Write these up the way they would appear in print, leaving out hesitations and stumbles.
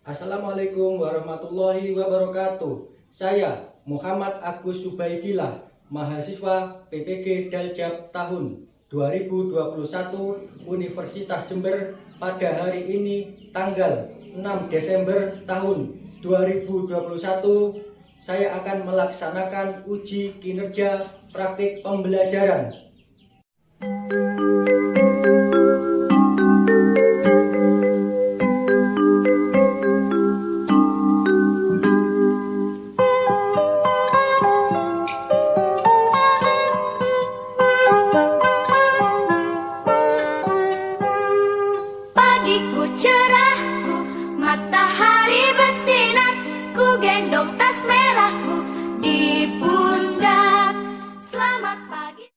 Assalamualaikum warahmatullahi wabarakatuh. Saya Muhammad Agus Subaidillah, mahasiswa PPG Daljab tahun 2021 Universitas Jember. Pada hari ini tanggal 6 Desember tahun 2021, saya akan melaksanakan uji kinerja praktik pembelajaran. Pagiku cerahku, matahari bersinar, ku gendong tas merahku di pundak. Selamat pagi.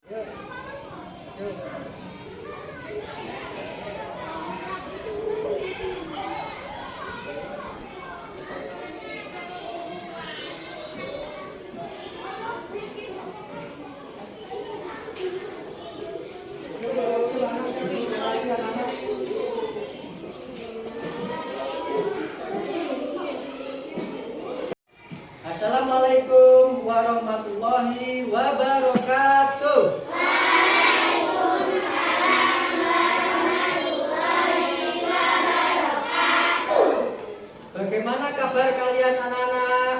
Assalamualaikum warahmatullahi wabarakatuh. Bagaimana kabar kalian anak-anak?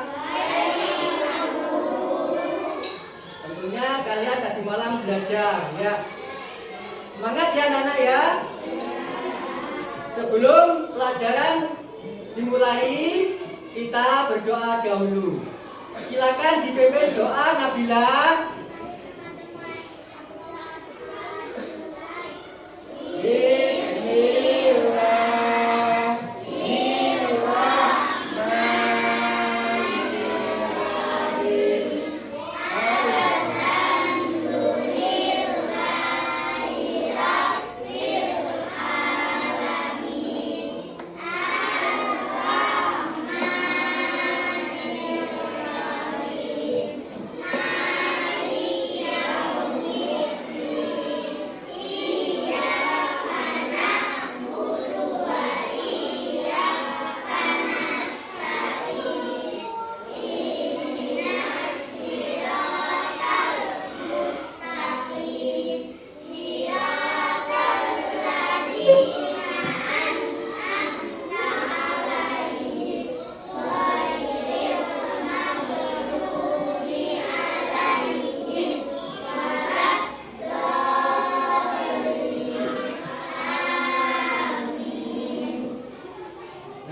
Tentunya kalian tadi malam belajar ya. Semangat ya anak-anak ya. Sebelum pelajaran dimulai, kita berdoa dahulu. Silakan dipimpin doa Nabila.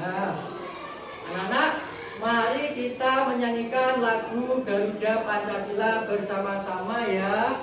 Nah, anak-anak, mari kita menyanyikan lagu Garuda Pancasila bersama-sama ya.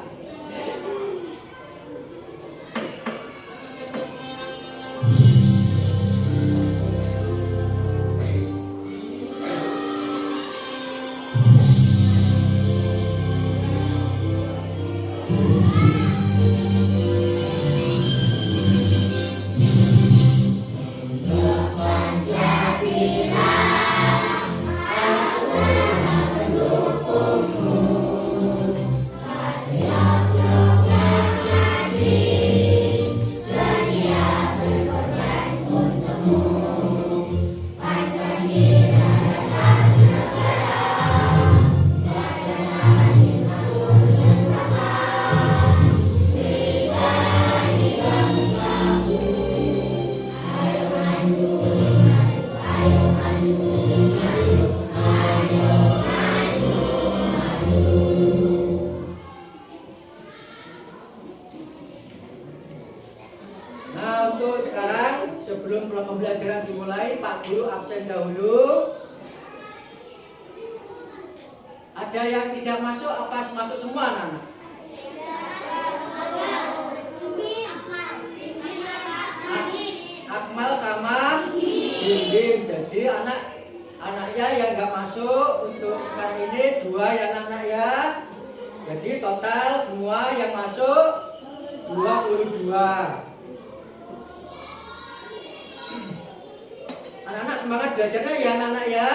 Nah, untuk sekarang sebelum pembelajaran dimulai, Pak Guru absen dahulu. Ada yang tidak masuk apa masuk semua anak-anak? Akmal sama Bim. Jadi anaknya yang nggak masuk untuk sekarang ini 2 ya anak-anak ya. Jadi total semua yang masuk 22. Anak-anak semangat belajarnya ya anak-anak ya.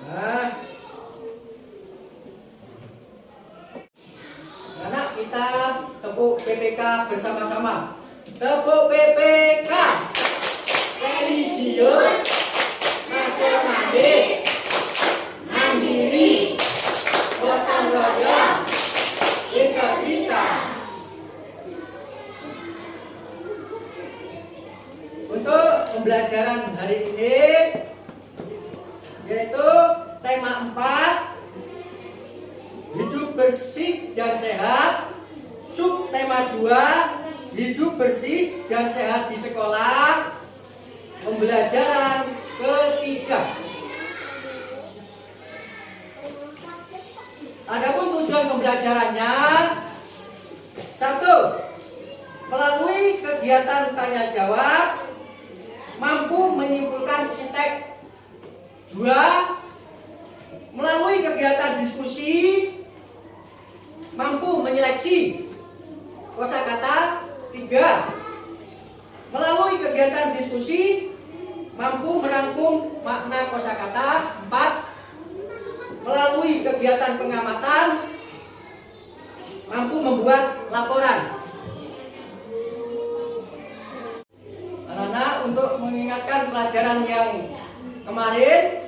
Nah, anak kita tepuk PPK bersama-sama. Tepuk PPK. Religius pembelajaran hari ini yaitu tema 4, hidup bersih dan sehat. Subtema 2, hidup bersih dan sehat di sekolah. Pembelajaran ketiga. Adapun tujuan pembelajarannya, 1. Melalui kegiatan tanya jawab mampu menyimpulkan isi teks. 2. Melalui kegiatan diskusi mampu menyeleksi kosakata. 3. Melalui kegiatan diskusi mampu merangkum makna kosakata. 4. Melalui kegiatan pengamatan mampu membuat laporan. Anak-anak, untuk mengingatkan pelajaran yang kemarin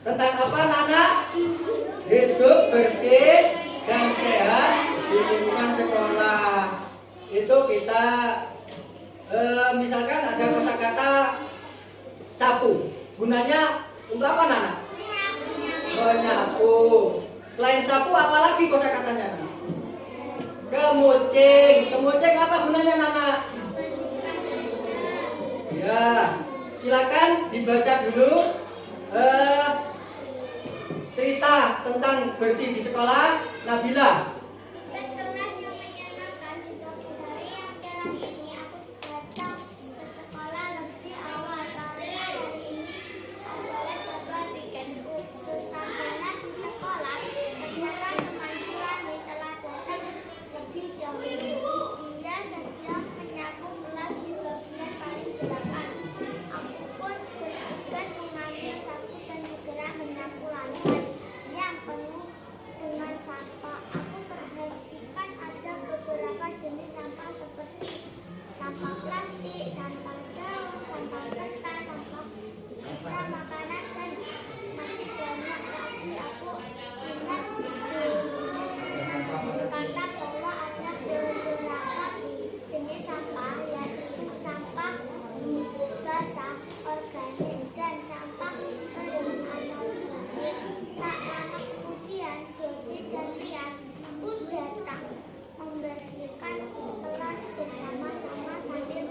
tentang apa, anak-anak? Hidup bersih dan sehat di lingkungan sekolah. Itu kita misalkan ada kosakata sapu. Gunanya untuk apa, anak? Menyapu. Selain sapu, apalagi kosakatanya? Kemucing. Kemucing apa gunanya, anak? Ya, silakan dibaca dulu cerita tentang bersih di sekolah, Nabila. Berkelas yang menyenangkan juga budaya yang dalam ini aku datang ke sekolah lebih awal karena hari ini adalah jadwal weekend khusus sampai di sekolah. Ternyata teman-teman telah datang lebih dahulu hingga sedang menyapu kelas di bagian paling belakang. Aku pun bergegas mengambil sapu dan segera menyapu lantai yang penuh dengan sampah. Aku perhatikan ada beberapa jenis sampah seperti sampah plastik, sampah daun, sampah kertas, sampah sisa makanan, dan masih banyak lagi. Aku ingat kata bahwa ada beberapa jenis sampah, yaitu sampah basah, organik, dan sampah anorganik. Tak lama kemudian Dodi dan Rian pun datang membersihkan kelas bersama-sama sambil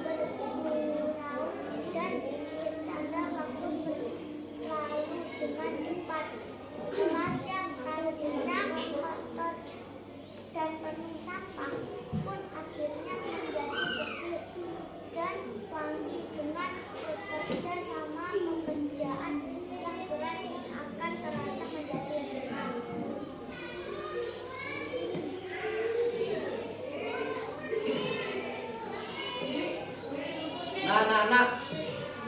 bergurau dan bercanda waktu berlalu dengan cepat. Kelas yang tadinya kotor dan penuh sampah pun akhirnya menjadi bersih dan wangi dengan bekerja sama pekerjaan yang berat yang akan terasa menjadi ringan. Nah, anak-anak,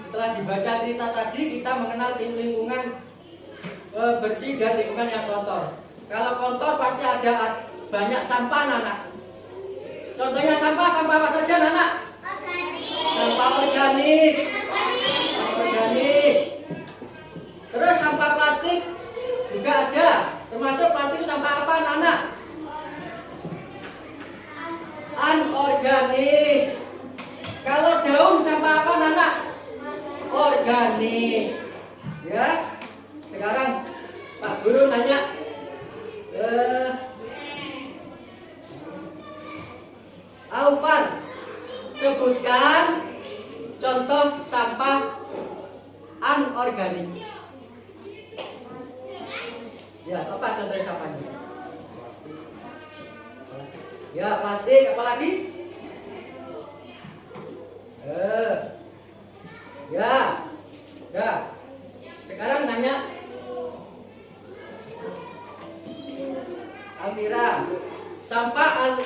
setelah dibaca cerita tadi, kita mengenal lingkungan bersih dan lingkungan yang kotor. Kalau kotor pasti ada banyak sampah, anak. Contohnya sampah apa saja, anak? Sampah organik. Sampah organik. Terus sampah plastik juga ada. Termasuk plastik itu sampah apa, anak? Anorganik. Kalau daun sampah apa, anak? Organik. Ya. Sekarang Pak Guru nanya, Aufan, sebutkan contoh sampah anorganik. Ya, apa contoh sampahnya? Ya, plastik, apa lagi? Ya. Sekarang nanya Amira, sampah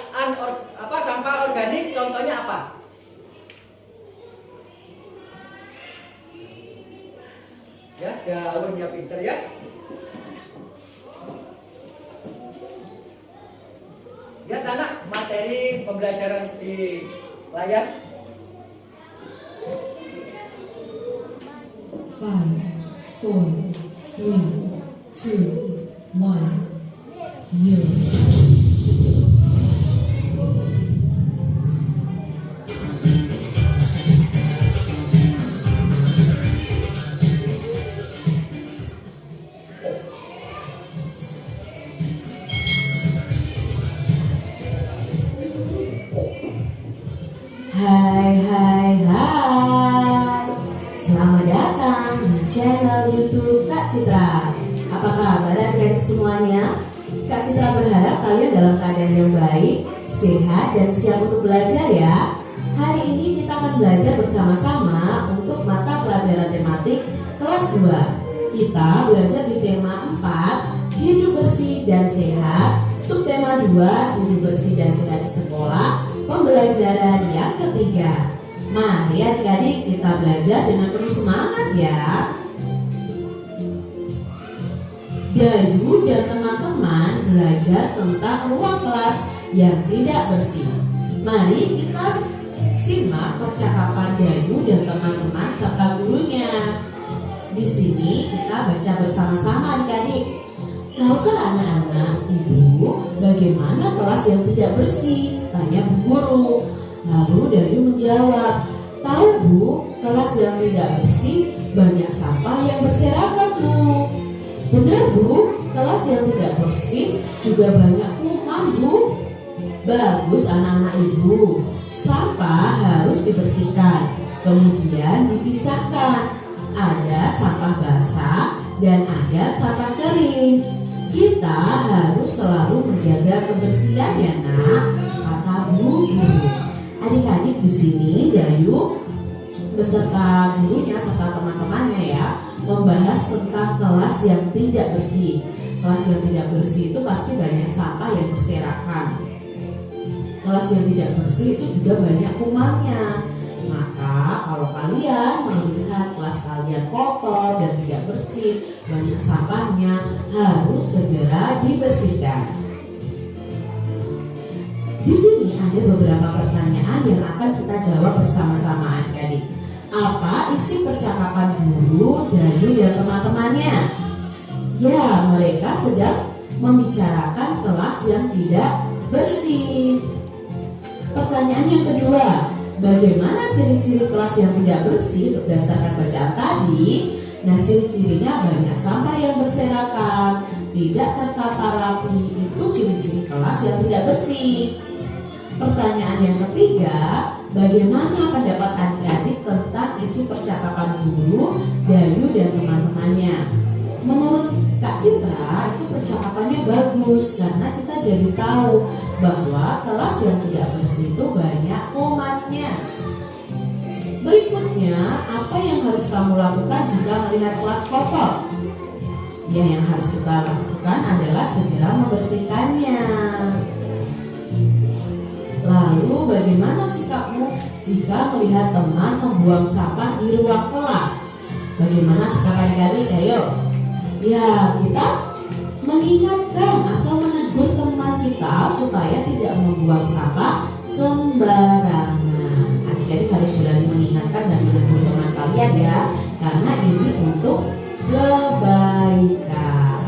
sampah organik contohnya apa? Ya, daun ya, pinter ya. Lihat anak materi pembelajaran di layar. 5, 4, 3, 2, 1, 0. Apa kabar adik-adik semuanya? Kak Citra berharap kalian dalam keadaan yang baik, sehat, dan siap untuk belajar ya. Hari ini kita akan belajar bersama-sama untuk mata pelajaran tematik kelas 2. Kita belajar di tema 4, hidup bersih dan sehat. Subtema 2, hidup bersih dan sehat di sekolah. Pembelajaran yang ketiga. Mari adik-adik kita belajar dengan penuh semangat ya. Dayu dan teman-teman belajar tentang ruang kelas yang tidak bersih. Mari kita simak percakapan Dayu dan teman-teman serta gurunya. Di sini kita baca bersama-sama adik-adik. Tahukah anak-anak ibu bagaimana kelas yang tidak bersih? Tanya bu guru. Lalu Dayu menjawab, tahu bu, kelas yang tidak bersih banyak sampah yang berserakan bu. Benar bu, kelas yang tidak bersih juga banyak kuman bu. Bagus anak-anak ibu, sampah harus dibersihkan, kemudian dipisahkan. Ada sampah basah dan ada sampah kering. Kita harus selalu menjaga kebersihan ya nak, kata bu guru. Adik-adik di sini Dayu beserta gurunya serta teman-temannya ya membahas tentang kelas yang tidak bersih. Kelas yang tidak bersih itu pasti banyak sampah yang berserakan. Kelas yang tidak bersih itu juga banyak kumannya. Maka kalau kalian melihat kelas kalian kotor dan tidak bersih, banyak sampahnya, harus segera dibersihkan. Di sini ada beberapa pertanyaan yang akan kita jawab bersama-sama adik-adik. Apa isi percakapan guru, Dayu dan teman-temannya? Ya, mereka sedang membicarakan kelas yang tidak bersih. Pertanyaan yang kedua, bagaimana ciri-ciri kelas yang tidak bersih berdasarkan bacaan tadi? Nah, ciri-cirinya banyak sampah yang berserakan, tidak tertata rapi, itu ciri-ciri kelas yang tidak bersih. Pertanyaan yang ketiga, bagaimana pendapat adik-adik tentang isi percakapan guru, Dayu dan teman-temannya? Menurut Kak Citra itu percakapannya bagus karena kita jadi tahu bahwa kelas yang tidak bersih itu banyak kumannya. Berikutnya, apa yang harus kamu lakukan jika melihat kelas kotor? Ya, yang harus kita lakukan adalah segera membersihkannya. Lalu bagaimana sikapmu jika melihat teman membuang sampah di ruang kelas? Bagaimana sikap adik-adik? Ayo. Ya, kita mengingatkan atau menegur teman kita supaya tidak membuang sampah sembarangan. Adik-adik harus berani mengingatkan dan menegur teman kalian ya, karena ini untuk kebaikan.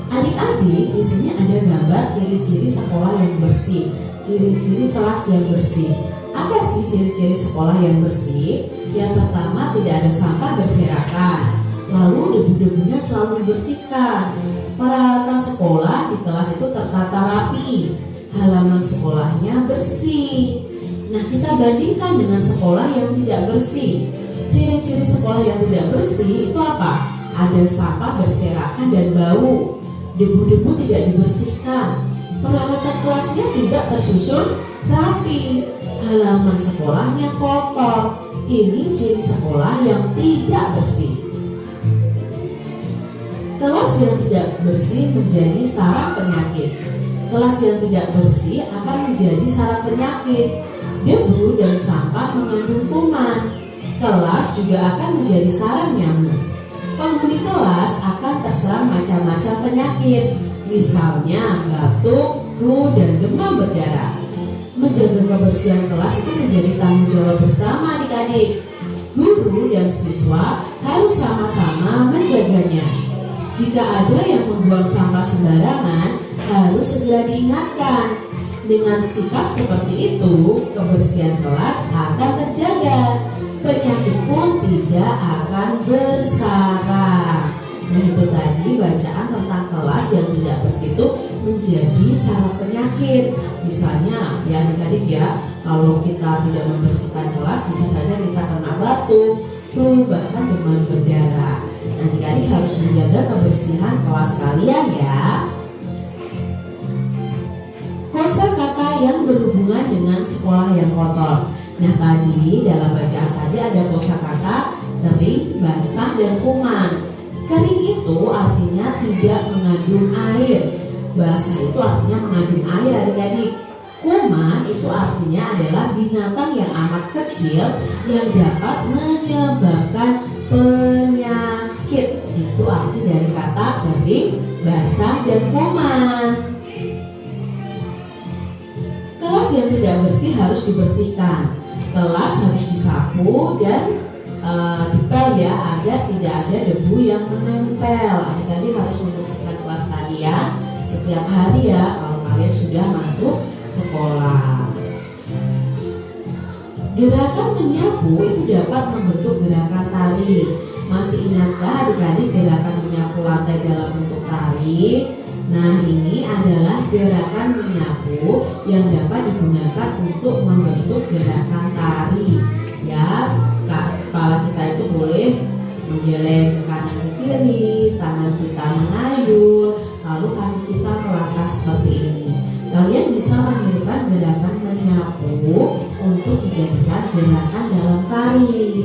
Adik-adik, di sini ada gambar ciri-ciri sekolah yang bersih, ciri-ciri kelas yang bersih. Apa sih ciri-ciri sekolah yang bersih? Yang pertama, tidak ada sampah berserakan. Lalu debu-debunya selalu dibersihkan. Peralatan sekolah di kelas itu tertata rapi. Halaman sekolahnya bersih. Nah, kita bandingkan dengan sekolah yang tidak bersih. Ciri-ciri sekolah yang tidak bersih itu apa? Ada sampah berserakan dan bau. Debu-debu tidak dibersihkan. Peralatan kelasnya tidak tersusun rapi. Halaman sekolahnya kotor. Ini ciri sekolah yang tidak bersih. Kelas yang tidak bersih menjadi sarang penyakit. Kelas yang tidak bersih akan menjadi sarang penyakit. Debu dan sampah mengandung kuman. Kelas juga akan menjadi sarang nyamuk. Penghuni kelas akan terserang macam-macam penyakit, misalnya batuk, flu, dan demam berdarah. Menjaga kebersihan kelas itu menjadi tanggung jawab bersama adik-adik. Guru dan siswa harus sama-sama menjaganya. Jika ada yang membuang sampah sembarangan, harus segera diingatkan. Dengan sikap seperti itu, kebersihan kelas akan terjaga. Penyakit pun tidak akan bersarang. Nah, itu tadi bacaan tentang kelas yang tidak bersih itu menjadi sarang penyakit. Misalnya, ya adik-adik ya, kalau kita tidak membersihkan kelas bisa saja kita kena batuk, flu, bahkan demam berdarah. Adik-adik harus menjaga kebersihan kelas kalian ya. Kosakata yang berhubungan dengan sekolah yang kotor. Nah tadi dalam bacaan tadi ada kosakata kering, basah, dan kuman. Kering itu artinya tidak mengandung air. Basah itu artinya mengandung air adik-adik. Kuman itu artinya adalah binatang yang amat kecil yang dapat menyebabkan penyakit. Itu arti dari kata kering, basah, dan kuman. Kelas yang tidak bersih harus dibersihkan. Kelas harus disapu dan dipel ya, agar tidak ada debu yang menempel. Adik-adik harus membersihkan kelas kalian setiap hari ya kalau kalian sudah masuk sekolah. Gerakan menyapu itu dapat membentuk gerakan tari. Masih ingatkah adik-adik gerakan menyapu lantai dalam bentuk tari? Nah ini adalah gerakan menyapu yang dapat digunakan untuk membentuk gerakan tari. Ya, kepala kita itu boleh menggeleng ke kanan ke kiri, tangan kita mengayun, lalu kaki kita melangkah seperti ini. Kalian bisa menirukan gerakan menyapu untuk dijadikan gerakan dalam tari.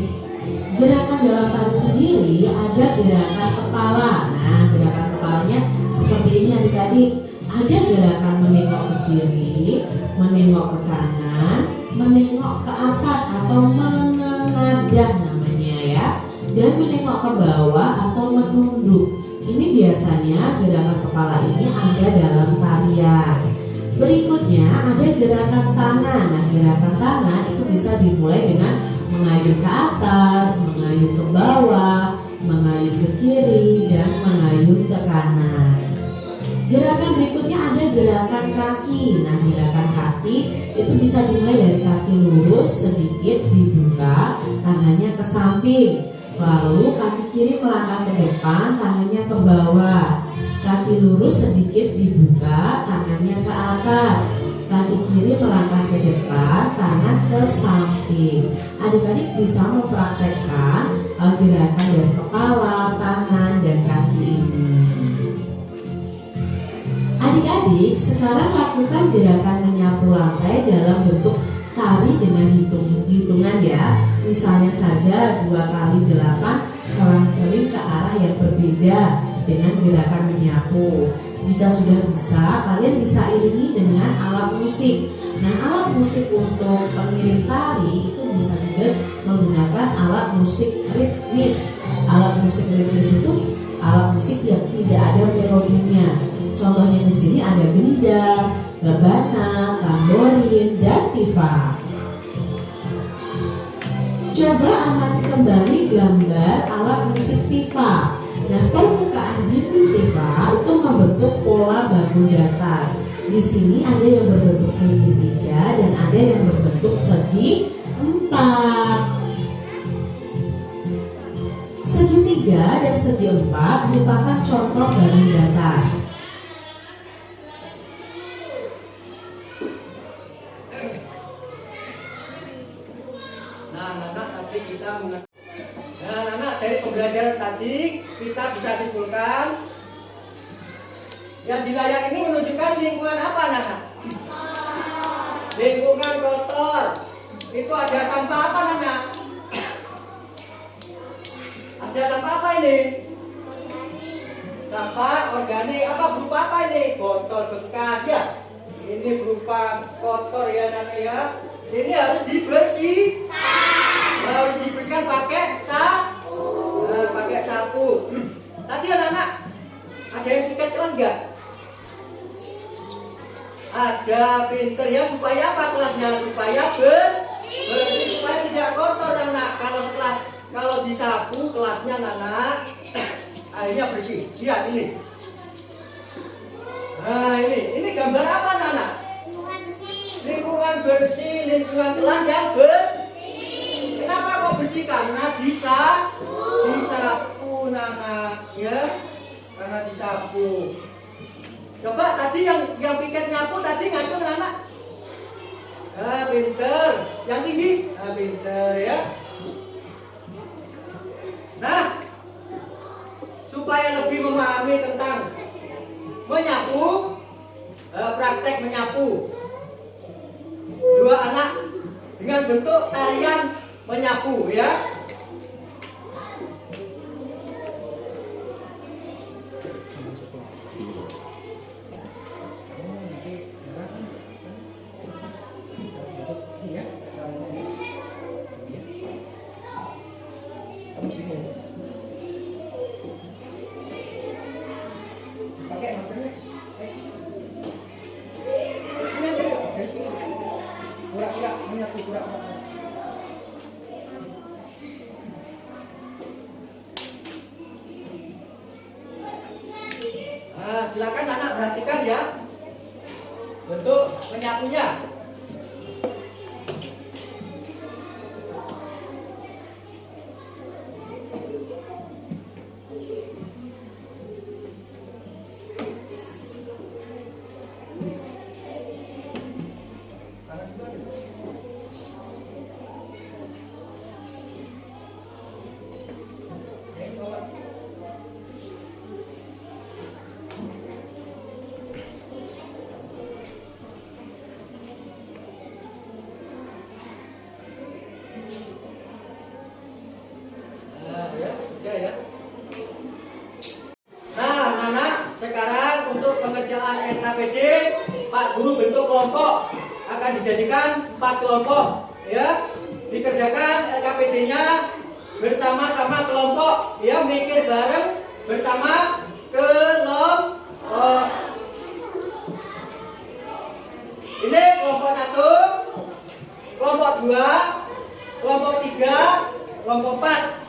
Gerakan dalam tari sendiri ada gerakan kepala. Nah, gerakan kepalanya seperti ini adik-adik. Ada gerakan menengok ke kiri, menengok ke kanan, menengok ke atas atau menengadah namanya ya, dan menengok ke bawah atau menunduk. Ini biasanya gerakan kepala ini ada dalam tarian. Berikutnya ada gerakan tangan. Nah, gerakan tangan itu bisa dimulai dengan mengayun ke atas, mengayun ke bawah, mengayun ke kiri, dan mengayun ke kanan. Gerakan berikutnya ada gerakan kaki. Nah, gerakan kaki itu bisa dimulai dari kaki lurus sedikit dibuka, tangannya ke samping. Lalu kaki kiri melangkah ke depan, tangannya ke bawah. Kaki lurus sedikit dibuka, tangannya ke atas. Kaki kiri melangkah ke depan, tangan ke samping. Adik-adik bisa mempraktekkan gerakan dari kepala, tangan, dan kaki ini. Adik-adik sekarang lakukan gerakan menyapu lantai dalam bentuk tari dengan hitungan ya. Misalnya saja 2 kali 8 selang-seling ke arah yang berbeda dengan gerakan menyapu. Jika sudah bisa, kalian bisa iringi dengan alat musik. Nah, alat musik untuk pengiring tari itu bisa juga menggunakan alat musik ritmis. Alat musik ritmis itu alat musik yang tidak ada melodinya. Contohnya di sini ada gendang, rebana, tamborin, dan tifa. Coba amati kembali gambar alat musik tifa. Nah, permukaan dinding tifa itu membentuk pola bangun datar. Di sini ada yang berbentuk segitiga dan ada yang berbentuk segi 4. Segitiga dan segi 4 merupakan contoh bangun datar. Dari pembelajaran tadi kita bisa simpulkan yang di layar ini menunjukkan lingkungan apa, Nana? Lingkungan kotor. Itu ada sampah apa, Nana? Ada sampah apa ini? Sampah organik. Apa berupa apa ini? Botol bekas ya. Ini berupa kotor ya, Nana ya. Ini harus dibersihkan. Harus dibersihkan pakai sapu. Nah, pakai sapu. Tadi anak-anak ada yang piket kelas nggak? Ada, pinter ya. Supaya apa kelasnya? Supaya bersih, supaya tidak kotor anak. Kalau disapu kelasnya anak, akhirnya bersih. Lihat ini. Nah ini gambar apa anak? Lingkungan bersih, lingkungan kelas yang bersih. Kenapa kok bersih? Karena disapu Nana ya, karena disapu. Coba tadi yang piket nyapu tadi ngaco Nana. Pinter. Yang tinggi, pinter ya. menyapu, praktek menyapu. Dua anak dengan bentuk tarian menyapu ya. Pakai maksudnya sini aja kok, dari sini pura-pura menyapu, pura-pura. Nah, silakan anak perhatikan ya bentuk menyapunya. Ya. Nah, anak-anak, sekarang untuk pengerjaan NKPD, Pak Guru bentuk kelompok akan dijadikan 4 kelompok, ya. Dikerjakan NKPD-nya bersama-sama kelompok, ya, mikir bareng bersama kelompok. Ini kelompok 1, kelompok 2, kelompok 3, kelompok 4.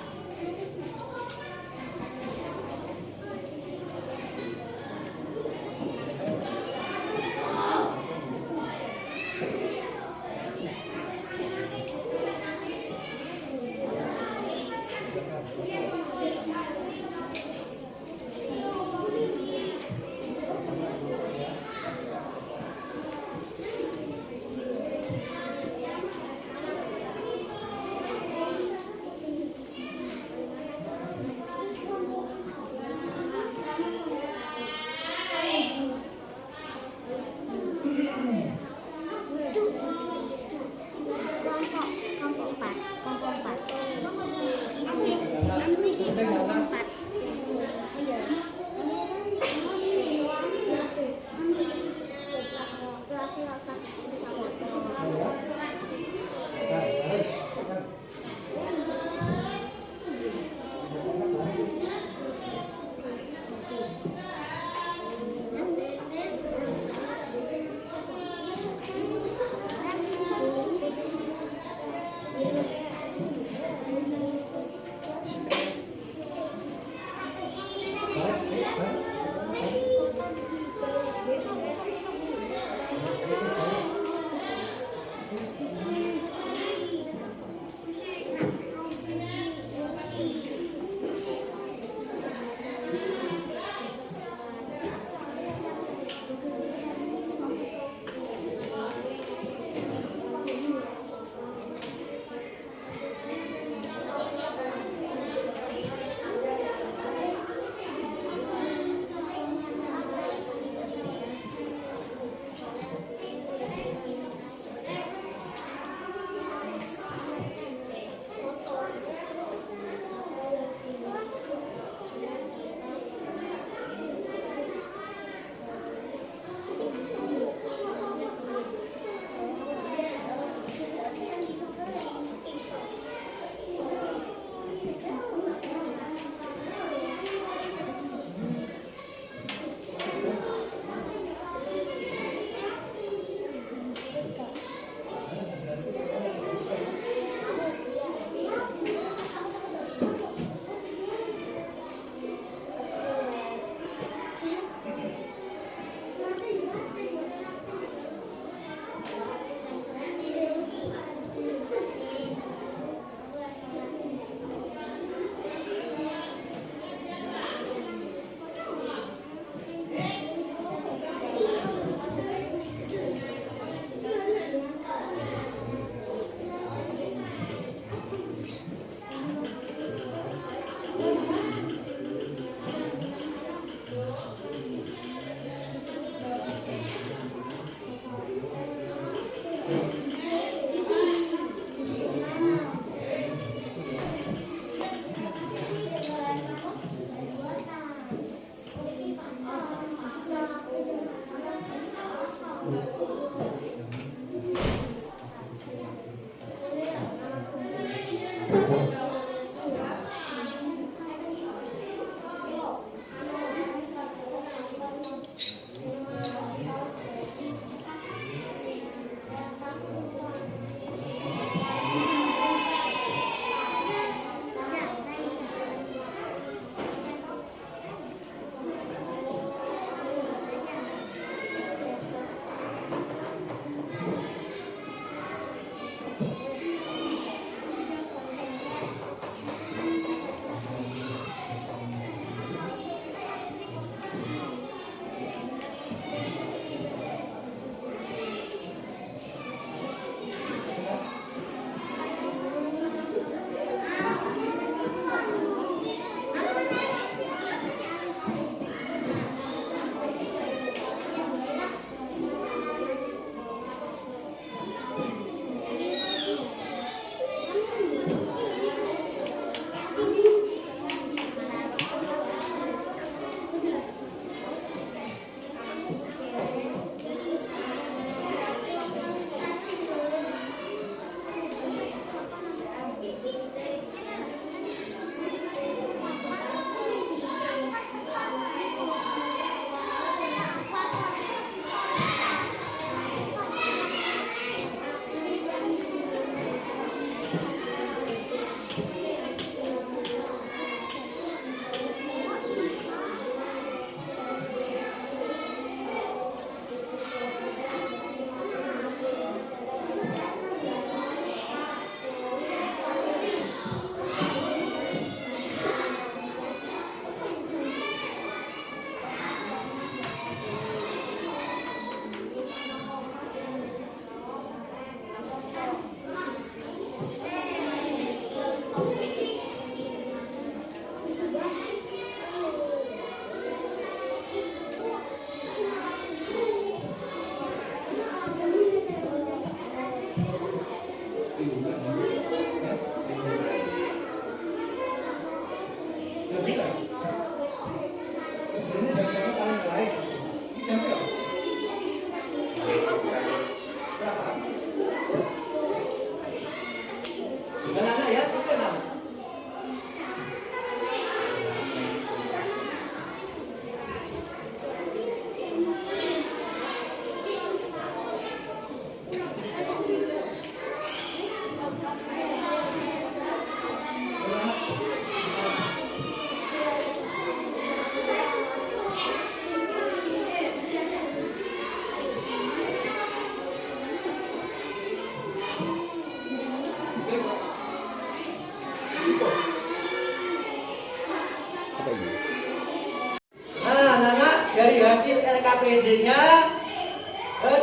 dari hasil LKPD-nya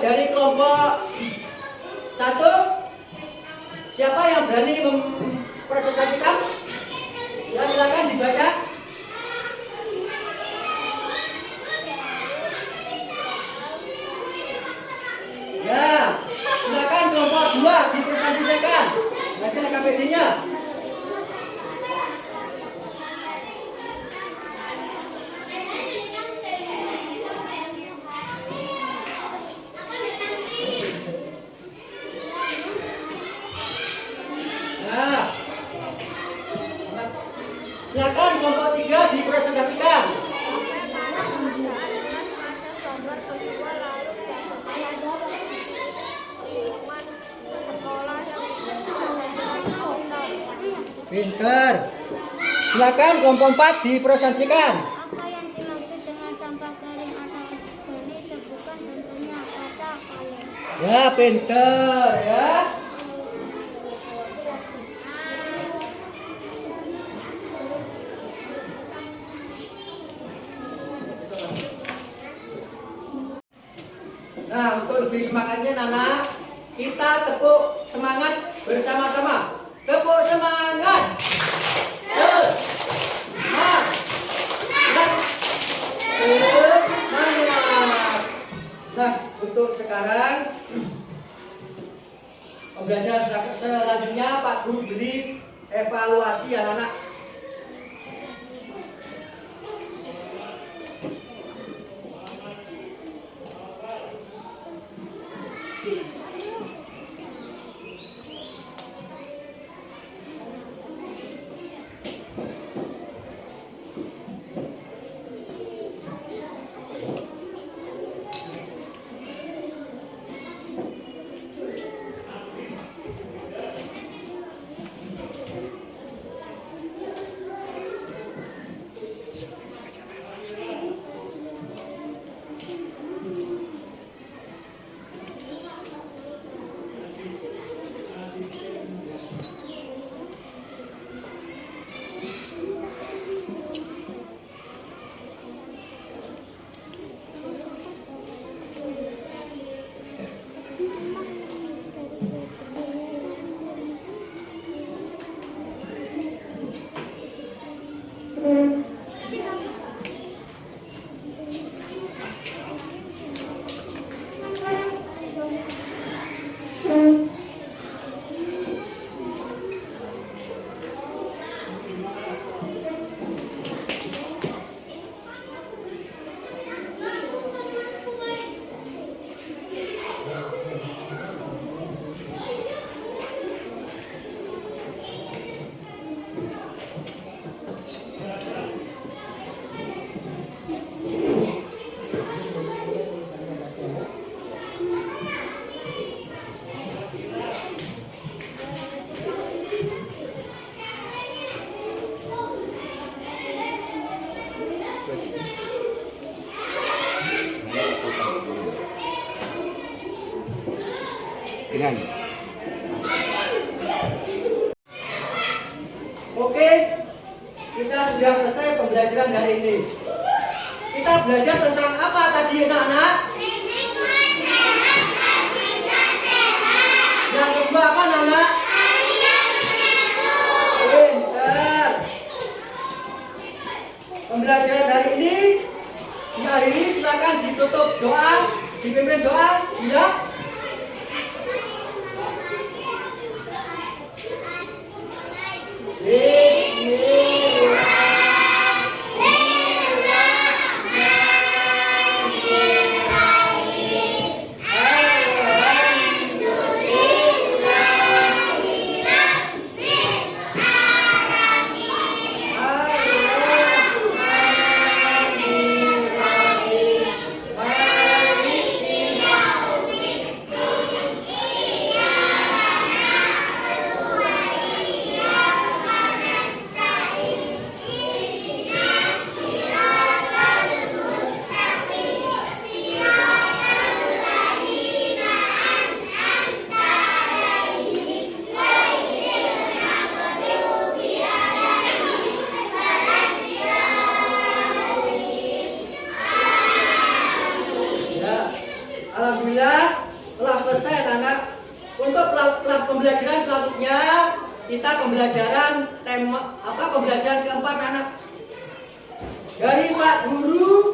dari kelompok 1, siapa yang berani mempresentasikan? Ya, silakan dibaca. Ya, silakan kelompok 2 dipresentasikan hasil LKPD-nya. Silakan kelompok 3 dipresentasikan. Pinter. Silakan kelompok 4 dipresentasikan. Apa yang dimaksud dengan sampah garing atau organik sebutkan tentunya kata kaleng. Ya, pinter ya. Nah, untuk lebih semangatnya Nana, kita tepuk semangat bersama-sama. Tepuk semangat. Semangat. Semangat. Nah, untuk sekarang pembelajaran selanjutnya Pak Guru beri evaluasi anak-anak. kalian. Oke, kita sudah selesai pembelajaran hari ini. Kita belajar tentang apa tadi anak-anak? Yang kedua apa anak-anak? Pintar. Pembelajaran hari ini diakhiri, silakan ditutup doa, dipimpin doa, ya. Alhamdulillah telah selesai anak. Untuk pembelajaran selanjutnya kita pembelajaran keempat anak dari Pak Guru